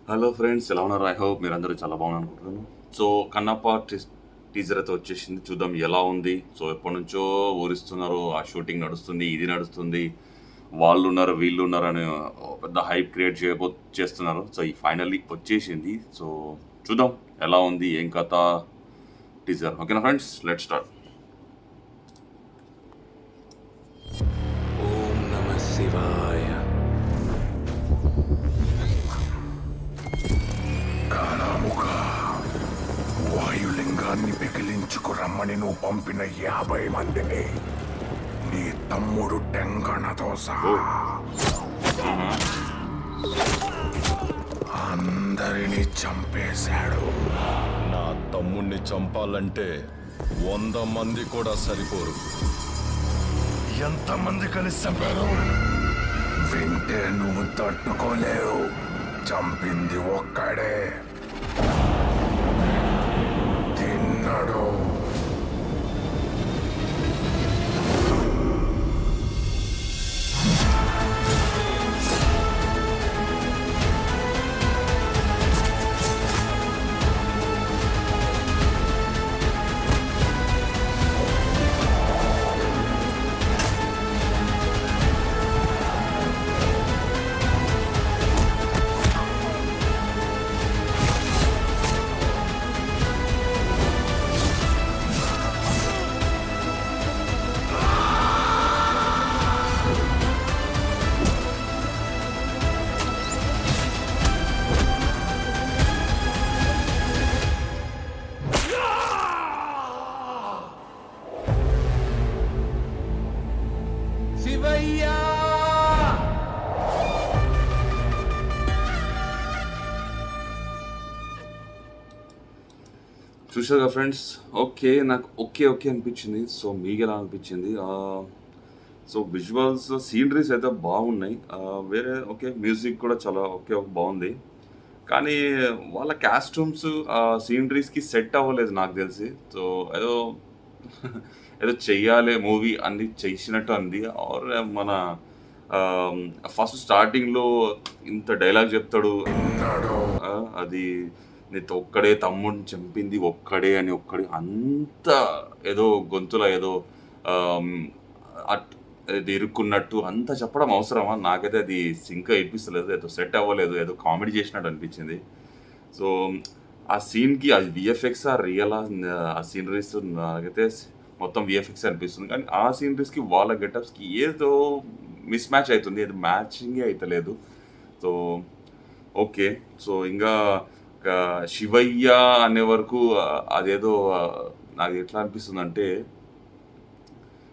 Hello friends, ఎలా ఉన్నారు? I hope మీరందరూ చాలా బాగున్నారు అనుకుంటున్నాను. సో కన్నప్ప టీజర్ అయితే వచ్చేసింది. చూద్దాం ఎలా ఉంది. సో ఎప్పటి నుంచో ఊరిస్తున్నారు, ఆ షూటింగ్ నడుస్తుంది, ఇది నడుస్తుంది, వాళ్ళు ఉన్నారు వీళ్ళు ఉన్నారు అని పెద్ద హైప్ క్రియేట్ చేస్తున్నారు. సో ఈ ఫైనల్లీ వచ్చేసింది. సో చూద్దాం ఎలా ఉంది, ఏం కథ టీజర్. ఓకేనా ఫ్రెండ్స్, లెట్ స్టార్ట్. ఓం నమ శివాయ. కాలాముఖ వాయులింగాన్ని పిగిలించుకు రమ్మని నువ్వు పంపిన 50 మందిని నీ తమ్ముడు టెంగణతో సహా అందరినీ చంపేశాడు. నా తమ్ముణ్ణి చంపాలంటే 100 మంది కూడా సరిపోరు. ఎంతమంది కలిసి చంపారు? వింటే నువ్వు తట్టుకోలేవు. చంపింది ఒక్కడే, తిన్నాడు. శివయ్య చూసారుగా ఫ్రెండ్స్, ఓకే నాకు ఓకే అనిపించింది. సో మీకు ఎలా అనిపించింది? సో విజువల్స్, సీనరీస్ అయితే బాగున్నాయి. వేరే ఓకే, మ్యూజిక్ కూడా చాలా బాగుంది. కానీ వాళ్ళ కాస్ట్యూమ్స్ సీనరీస్కి సెట్ అవ్వలేదు నాకు తెలిసి. సో ఏదో ఏదో చెయ్యాలి మూవీ అన్ని చేసినట్టు అంది. ఆర్ మన ఫస్ట్ స్టార్టింగ్లో ఇంత డైలాగ్ చెప్తాడు, అది నీతో ఒక్కడే తమ్ముడిని చంపింది ఒక్కడే అని, అంత ఏదో గొంతులో ఏదో ఇది ఇరుక్కున్నట్టు అంత చెప్పడం అవసరమా? నాకైతే అది సింక్ ఇప్పిస్తలేదు, ఏదో సెట్ అవ్వలేదు, ఏదో కామెడీ చేసినట్టు అనిపించింది. సో ఆ సీన్కి అది విఎఫ్ఎక్స్ రియల్ ఆ సీనరీస్ నాకైతే మొత్తం విఎఫ్ఎక్స్ అనిపిస్తుంది. కానీ ఆ సీనరీస్కి వాళ్ళ గెటప్స్కి ఏదో మిస్ మ్యాచ్ అవుతుంది, ఏదో మ్యాచింగే అవుతలేదు. So okay. సో ఇంకా శివయ్య అనే వరకు అదేదో నాకు ఎట్లా అనిపిస్తుంది అంటే,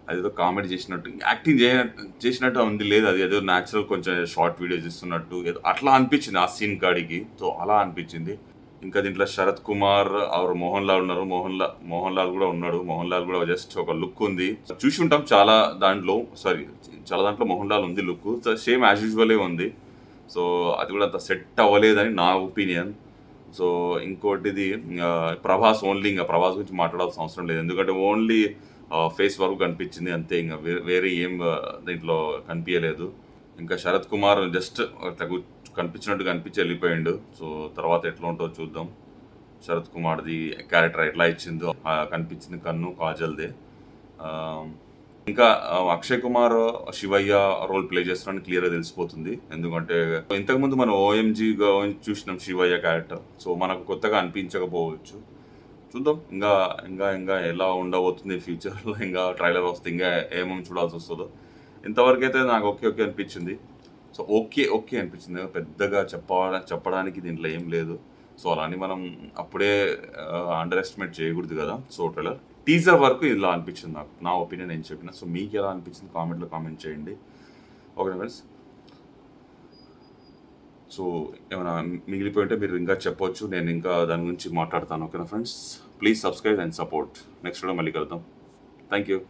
అదేదో కామెడీ చేసినట్టు, యాక్టింగ్ చేసినట్టు ఉంది. లేదు, అది ఏదో న్యాచురల్ కొంచెం షార్ట్ వీడియోస్ ఇస్తున్నట్టు ఏదో అట్లా అనిపించింది ఆ సీన్ కాడికి. సో అలా అనిపించింది. ఇంకా దీంట్లో శరత్ కుమార్ ఆర్ మోహన్ లాల్ ఉన్నారు. మోహన్ లాల్ కూడా ఉన్నాడు. మోహన్ లాల్ కూడా జస్ట్ ఒక లుక్ ఉంది, చూసి ఉంటాం చాలా దాంట్లో. చాలా దాంట్లో మోహన్ లాల్ ఉంది లుక్, సేమ్ యాజ్ యూజువలే ఉంది. సో అది కూడా అంత సెట్ అవ్వలేదని నా ఒపీనియన్. సో ఇంకోటిది ప్రభాస్. ఓన్లీ ఇంకా ప్రభాస్ గురించి మాట్లాడాల్సిన అవసరం లేదు, ఎందుకంటే ఓన్లీ ఫేస్ వరకు కనిపించింది అంతే. ఇంకా వేరే ఏం దీంట్లో కనిపించలేదు. ఇంకా శరత్ కుమార్ జస్ట్ కనిపించినట్టు కనిపించి వెళ్ళిపోయిండు. సో తర్వాత ఎట్లా ఉంటుందో చూద్దాం. శరత్ కుమార్ది క్యారెక్టర్ ఎట్లా ఇచ్చిందో కనిపించింది కన్ను కాజల్దే. ఇంకా అక్షయ్ కుమార్ శివయ్య రోల్ ప్లే చేస్తున్నాడని క్లియర్గా తెలిసిపోతుంది. ఎందుకంటే ఇంతకుముందు మనం ఓఎంజీగా చూసినాం శివయ్య క్యారెక్టర్. సో మనకు కొత్తగా అనిపించకపోవచ్చు, చూద్దాం. ఇంకా ఇంకా ఇంకా ఎలా ఉండబోతుంది ఫ్యూచర్లో. ఇంకా ట్రైలర్ వస్తే ఇంకా ఏమేమి చూడాల్సి వస్తుందో. ఇంతవరకు అయితే నాకు ఓకే అనిపించింది. సో ఓకే అనిపించింది. పెద్దగా చెప్పడానికి దీంట్లో ఏం లేదు. సో అలా అని మనం అప్పుడే అండర్ ఎస్టిమేట్ చేయకూడదు కదా. సో ట్రైలర్ టీజర్ వరకు ఇలా అనిపించింది నాకు, నా ఒపీనియన్ ఏం చెప్పిన. సో మీకు ఎలా అనిపించింది కామెంట్లో కామెంట్ చేయండి. Okay friends. సో ఏమైనా మిగిలిపోయి ఉంటే మీరు ఇంకా చెప్పొచ్చు, నేను ఇంకా దాని గురించి మాట్లాడతాను. ఓకేనా friends, please subscribe and support. Next video మళ్ళీ కలుద్దాం. Thank you.